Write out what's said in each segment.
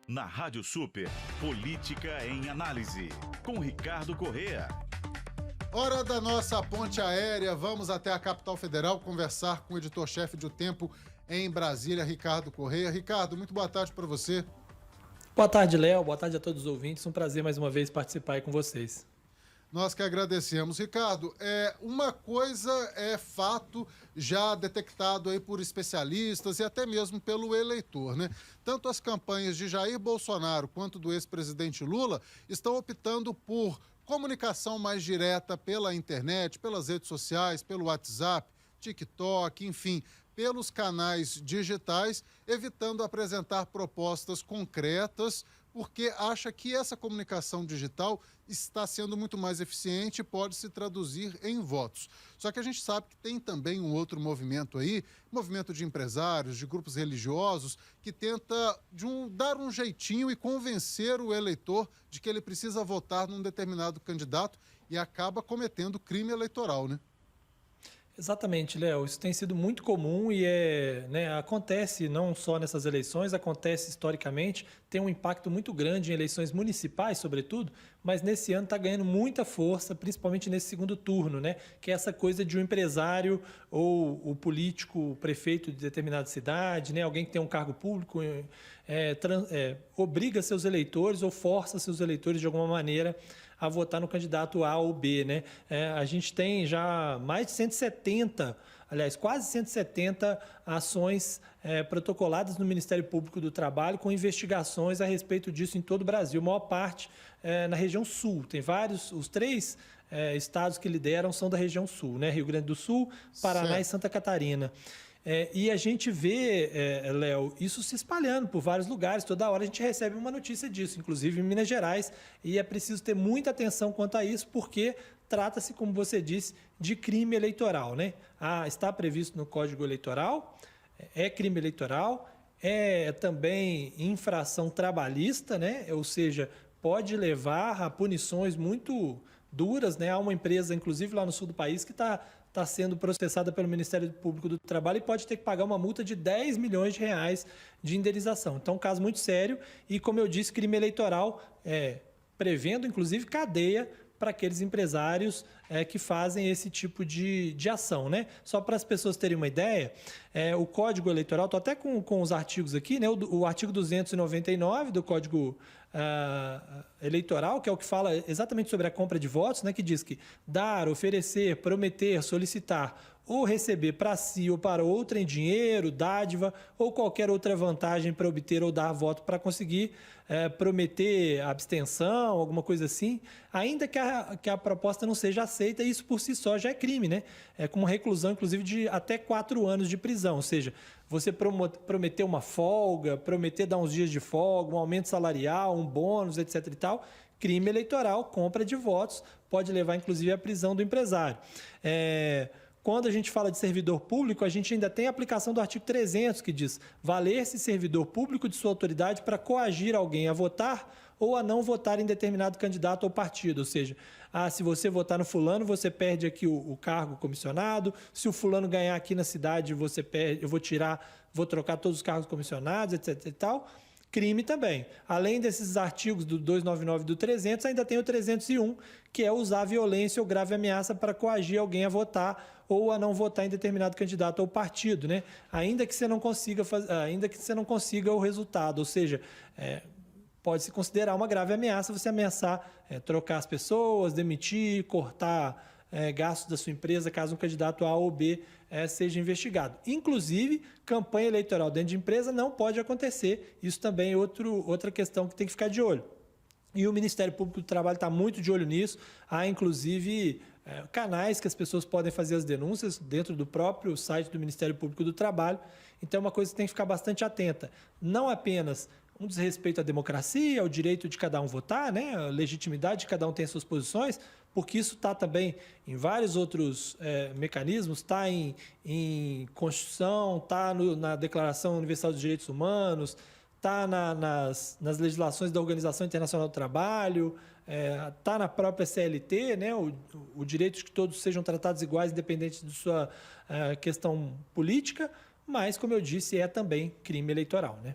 Na Rádio Super, Política em Análise, com Ricardo Corrêa. Hora da nossa ponte aérea, vamos até a capital federal conversar com o editor-chefe de O Tempo em Brasília, Ricardo Corrêa. Ricardo, muito boa tarde para você. Boa tarde, Léo. Boa tarde a todos os ouvintes. Um prazer mais uma vez participar aí com vocês. Nós que agradecemos. Ricardo, uma coisa é fato já detectado aí por especialistas e até mesmo pelo eleitor, né? Tanto as campanhas de Jair Bolsonaro quanto do ex-presidente Lula estão optando por comunicação mais direta pela internet, pelas redes sociais, pelo WhatsApp, TikTok, enfim, pelos canais digitais, evitando apresentar propostas concretas, porque acha que essa comunicação digital está sendo muito mais eficiente e pode se traduzir em votos. Só que a gente sabe que tem também um outro movimento aí, movimento de empresários, de grupos religiosos, que tenta dar um jeitinho e convencer o eleitor de que ele precisa votar num determinado candidato e acaba cometendo crime eleitoral, né? Exatamente, Léo. Isso tem sido muito comum e acontece não só nessas eleições, acontece historicamente, tem um impacto muito grande em eleições municipais, sobretudo, mas nesse ano está ganhando muita força, principalmente nesse segundo turno, né? Que é essa coisa de um empresário ou o político, o prefeito de determinada cidade, né? Alguém que tem um cargo público, obriga seus eleitores ou força seus eleitores de alguma maneira a votar no candidato A ou B, né? A gente tem já mais de 170, aliás, quase 170 ações protocoladas no Ministério Público do Trabalho com investigações a respeito disso em todo o Brasil, a maior parte na região sul. Tem vários, os três estados que lideram são da região sul, né? Rio Grande do Sul, Paraná certo. E Santa Catarina. E a gente vê, Léo, isso se espalhando por vários lugares. Toda hora a gente recebe uma notícia disso, inclusive em Minas Gerais. E é preciso ter muita atenção quanto a isso, porque trata-se, como você disse, de crime eleitoral, né? Está previsto no Código Eleitoral, é crime eleitoral, é também infração trabalhista, né? Ou seja, pode levar a punições muito duras, né? Há uma empresa, inclusive lá no sul do país, que está sendo processada pelo Ministério Público do Trabalho e pode ter que pagar uma multa de 10 milhões de reais de indenização. Então, um caso muito sério e, como eu disse, crime eleitoral, prevendo, inclusive, cadeia para aqueles empresários que fazem esse tipo de ação, né? Só para as pessoas terem uma ideia, o Código Eleitoral, estou até com os artigos aqui, né? O artigo 299 do Código Eleitoral, que é o que fala exatamente sobre a compra de votos, né? Que diz que dar, oferecer, prometer, solicitar ou receber para si ou para outra em dinheiro, dádiva ou qualquer outra vantagem para obter ou dar voto para conseguir prometer abstenção, alguma coisa assim, ainda que a proposta não seja aceita, isso por si só já é crime, né? É com reclusão, inclusive, de até 4 anos de prisão, ou seja, você prometer uma folga, prometer dar uns dias de folga, um aumento salarial, um bônus, etc. e tal, crime eleitoral, compra de votos, pode levar, inclusive, à prisão do empresário. Quando a gente fala de servidor público, a gente ainda tem a aplicação do artigo 300, que diz valer-se servidor público de sua autoridade para coagir alguém a votar ou a não votar em determinado candidato ou partido. Ou seja, se você votar no fulano, você perde aqui o cargo comissionado. Se o fulano ganhar aqui na cidade, você perde, eu vou trocar todos os cargos comissionados, etc. e tal. Crime também. Além desses artigos do 299 e do 300, ainda tem o 301, que é usar violência ou grave ameaça para coagir alguém a votar ou a não votar em determinado candidato ou partido, né? Ainda que você não consiga o resultado, ou seja, pode-se considerar uma grave ameaça você ameaçar trocar as pessoas, demitir, cortar gastos da sua empresa, caso um candidato A ou B seja investigado. Inclusive, campanha eleitoral dentro de empresa não pode acontecer. Isso também é outra questão que tem que ficar de olho. E o Ministério Público do Trabalho está muito de olho nisso. Há, inclusive, canais que as pessoas podem fazer as denúncias dentro do próprio site do Ministério Público do Trabalho. Então, é uma coisa que tem que ficar bastante atenta. Não apenas um desrespeito à democracia, ao direito de cada um votar, né? A legitimidade de cada um tem as suas posições, porque isso está também em vários outros mecanismos, está em Constituição, está na Declaração Universal dos Direitos Humanos, está nas legislações da Organização Internacional do Trabalho, está na própria CLT, né? O direito de que todos sejam tratados iguais, independente de sua questão política, mas, como eu disse, é também crime eleitoral, né?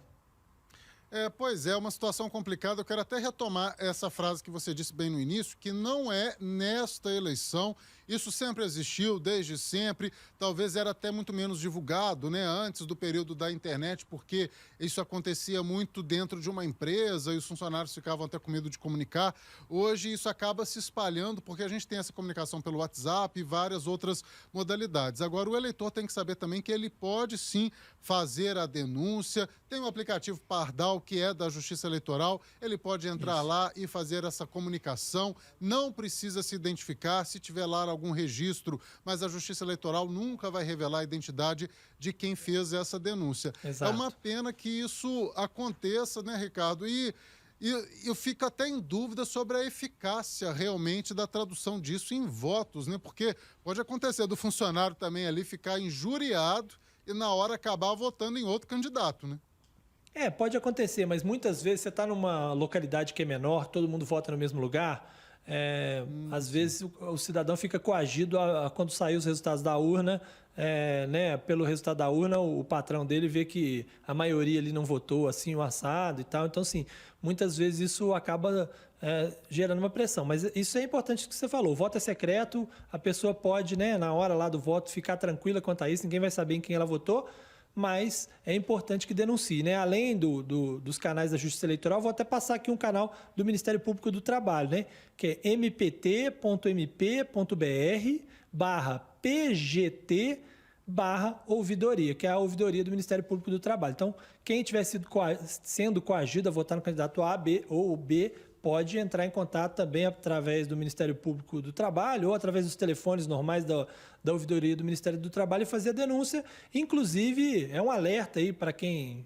Pois é, uma situação complicada. Eu quero até retomar essa frase que você disse bem no início, que não é nesta eleição. Isso sempre existiu, desde sempre. Talvez era até muito menos divulgado, né, antes do período da internet, porque isso acontecia muito dentro de uma empresa e os funcionários ficavam até com medo de comunicar. Hoje isso acaba se espalhando, porque a gente tem essa comunicação pelo WhatsApp e várias outras modalidades. Agora, o eleitor tem que saber também que ele pode sim fazer a denúncia. Tem um aplicativo Pardal, que é da Justiça Eleitoral, ele pode entrar lá e fazer essa comunicação, não precisa se identificar, se tiver lá algum registro, mas a Justiça Eleitoral nunca vai revelar a identidade de quem fez essa denúncia. Exato. É uma pena que isso aconteça, né, Ricardo? E eu fico até em dúvida sobre a eficácia realmente da tradução disso em votos, né? Porque pode acontecer do funcionário também ali ficar injuriado e na hora acabar votando em outro candidato, né? Pode acontecer, mas muitas vezes você está numa localidade que é menor, todo mundo vota no mesmo lugar. Às vezes o cidadão fica coagido quando sair os resultados da urna, né, pelo resultado da urna, o patrão dele vê que a maioria ali não votou assim, o assado e tal. Então, assim, muitas vezes isso acaba gerando uma pressão. Mas isso é importante que você falou. O voto é secreto, a pessoa pode, né, na hora lá do voto, ficar tranquila quanto a isso, ninguém vai saber em quem ela votou. Mas é importante que denuncie, né? Além dos canais da Justiça Eleitoral, vou até passar aqui um canal do Ministério Público do Trabalho, né? Que é mpt.mp.br/pgt/ouvidoria, que é a ouvidoria do Ministério Público do Trabalho. Então, quem estiver sendo coagido a votar no candidato A, B ou B, pode entrar em contato também através do Ministério Público do Trabalho ou através dos telefones normais da ouvidoria do Ministério do Trabalho e fazer a denúncia. Inclusive, é um alerta aí para quem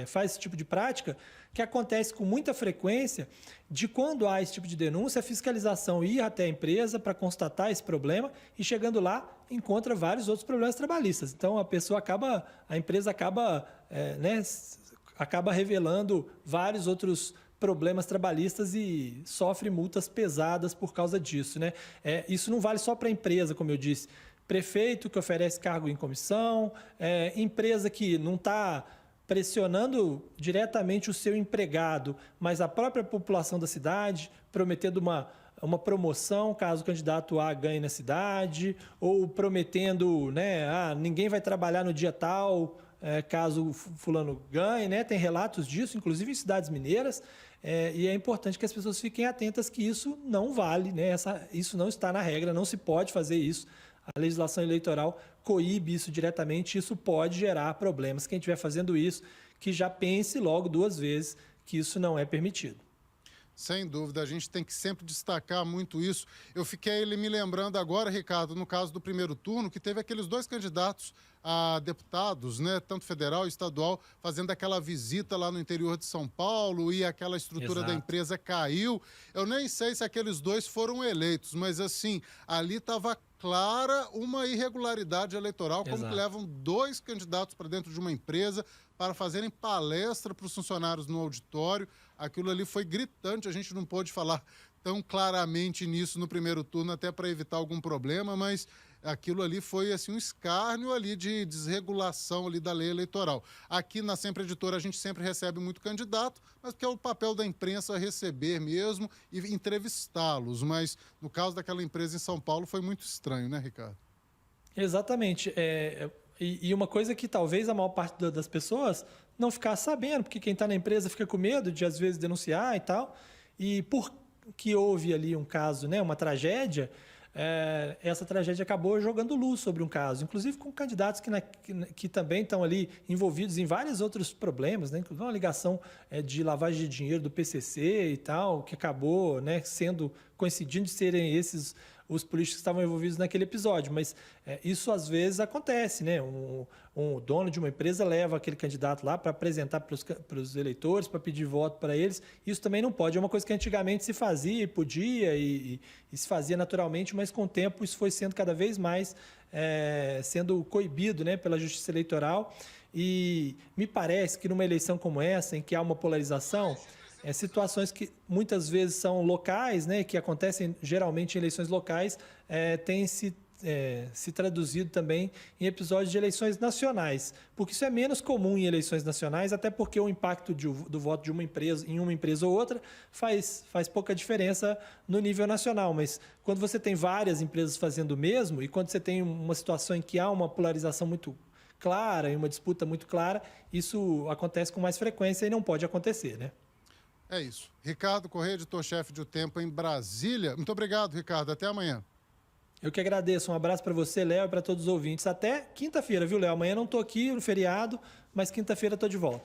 faz esse tipo de prática, que acontece com muita frequência, de quando há esse tipo de denúncia, a fiscalização ir até a empresa para constatar esse problema e, chegando lá, encontra vários outros problemas trabalhistas. Então, a empresa acaba revelando vários outros problemas trabalhistas e sofre multas pesadas por causa disso, né? Isso não vale só para a empresa, como eu disse. Prefeito que oferece cargo em comissão, empresa que não está pressionando diretamente o seu empregado, mas a própria população da cidade, prometendo uma promoção caso o candidato A ganhe na cidade, ou prometendo, né, ninguém vai trabalhar no dia tal, caso fulano ganhe, né? Tem relatos disso, inclusive em cidades mineiras, e é importante que as pessoas fiquem atentas que isso não vale, né? Isso não está na regra, não se pode fazer isso. A legislação eleitoral coíbe isso diretamente, isso pode gerar problemas. Quem estiver fazendo isso, que já pense logo 2 vezes que isso não é permitido. Sem dúvida, a gente tem que sempre destacar muito isso. Eu fiquei me lembrando agora, Ricardo, no caso do primeiro turno, que teve aqueles 2 candidatos a deputados, né, tanto federal e estadual, fazendo aquela visita lá no interior de São Paulo e aquela estrutura da empresa caiu. Eu nem sei se aqueles 2 foram eleitos, mas assim, ali estava clara uma irregularidade eleitoral, como que levam 2 candidatos para dentro de uma empresa para fazerem palestra para os funcionários no auditório. Aquilo ali foi gritante, a gente não pôde falar tão claramente nisso no primeiro turno, até para evitar algum problema, mas aquilo ali foi assim, um escárnio ali de desregulação ali da lei eleitoral. Aqui na Sempre Editora a gente sempre recebe muito candidato, mas porque é o papel da imprensa receber mesmo e entrevistá-los, mas no caso daquela empresa em São Paulo foi muito estranho, né, Ricardo? Exatamente. E uma coisa que talvez a maior parte das pessoas não ficasse sabendo, porque quem está na empresa fica com medo de, às vezes, denunciar e tal. E porque houve ali um caso, né, uma tragédia, essa tragédia acabou jogando luz sobre um caso, inclusive com candidatos que também estão ali envolvidos em vários outros problemas, né, inclusive uma ligação de lavagem de dinheiro do PCC e tal, que acabou, né, coincidindo de serem esses os políticos que estavam envolvidos naquele episódio, mas isso às vezes acontece, né? Um dono de uma empresa leva aquele candidato lá para apresentar para os eleitores, para pedir voto para eles. Isso também não pode. É uma coisa que antigamente se fazia e podia e se fazia naturalmente, mas com o tempo isso foi sendo cada vez mais sendo coibido, né, pela Justiça Eleitoral. E me parece que numa eleição como essa, em que há uma polarização, situações que muitas vezes são locais, né, que acontecem geralmente em eleições locais, têm se se traduzido também em episódios de eleições nacionais, porque isso é menos comum em eleições nacionais, até porque o impacto do voto de uma empresa em uma empresa ou outra faz pouca diferença no nível nacional, mas quando você tem várias empresas fazendo o mesmo e quando você tem uma situação em que há uma polarização muito clara e uma disputa muito clara, isso acontece com mais frequência e não pode acontecer, né? É isso. Ricardo Corrêa, editor-chefe de O Tempo em Brasília. Muito obrigado, Ricardo. Até amanhã. Eu que agradeço. Um abraço para você, Léo, e para todos os ouvintes. Até quinta-feira, viu, Léo? Amanhã não estou aqui no feriado, mas quinta-feira estou de volta.